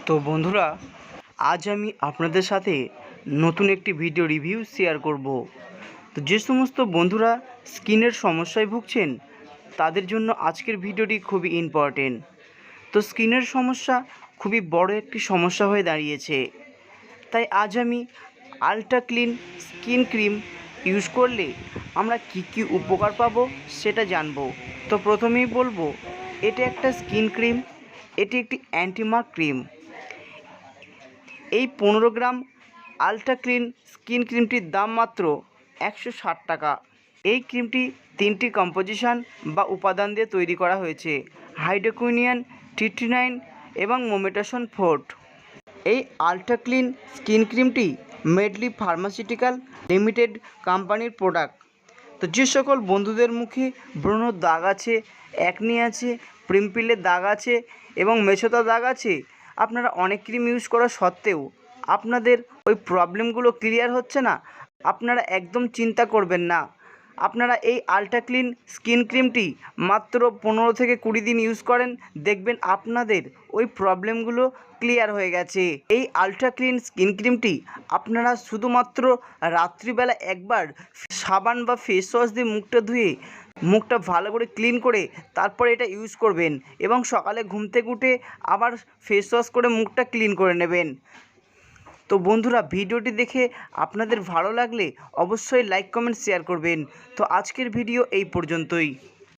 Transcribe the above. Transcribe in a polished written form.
তো বন্ধুরা, আজ আমি আপনাদের সাথে নতুন একটি ভিডিও রিভিউ শেয়ার করব। তো যে সমস্ত বন্ধুরা স্কিনের সমস্যায় ভুগছেন তাদের জন্য আজকের ভিডিওটি খুবই ইম্পর্টেন্ট। তো স্কিনের সমস্যা খুবই বড় একটি সমস্যা হয়ে দাঁড়িয়েছে, তাই আজ আমি ultra clean skin cream use করলে আমরা কি উপকার পাবো সেটা জানবো। তো প্রথমেই বলবো, এটা একটা স্কিন ক্রিম, এটি একটি অ্যান্টিমার্ক ক্রিম। এই 15 গ্রাম আল্ট্রা ক্লিন স্কিন ক্রিমটির দাম মাত্র 160 টাকা। এই ক্রিমটি 3টি কম্পোজিশন বা উপাদান দিয়ে তৈরি করা হয়েছে: হাইড্রোকুইনিয়ান, ট্রিটিনাইন এবং মোমেটাসন 4। এই আল্ট্রা ক্লিন স্কিন ক্রিমটি মেডলি ফার্মাসিউটিক্যাল লিমিটেড কোম্পানির প্রোডাক্ট। তো যে সকল বন্ধুদের মুখে ব্রণর দাগ আছে, অ্যাকনি আছে, পিম্পলের দাগ আছে এবং মেছোতা দাগ আছে, আপনারা অনেক ক্রিম ইউজ করা সত্ত্বেও আপনাদের ওই প্রবলেমগুলো ক্লিয়ার হচ্ছে না, আপনারা একদম চিন্তা করবেন না। আপনারা এই আল্ট্রা ক্লিন স্কিন ক্রিমটি মাত্র 15 থেকে 20 দিন ইউজ করেন, দেখবেন আপনাদের ওই প্রবলেমগুলো ক্লিয়ার হয়ে গেছে। এই আল্ট্রা ক্লিন স্কিন ক্রিমটি আপনারা শুধুমাত্র রাত্রিবেলা একবার সাবান বা ফেস ওয়াশ দিয়ে মুখটা ধুয়ে মুখটা ভালো করে ক্লিন করে তারপরে এটা ইউজ করবেন এবং সকালে ঘুম থেকে উঠে আবার ফেস ওয়াশ করে মুখটা ক্লিন করে নেবেন। তো বন্ধুরা, ভিডিওটি দেখে আপনাদের ভালো লাগলে অবশ্যই লাইক, কমেন্ট, শেয়ার করবেন। তো আজকের ভিডিও এই পর্যন্তই।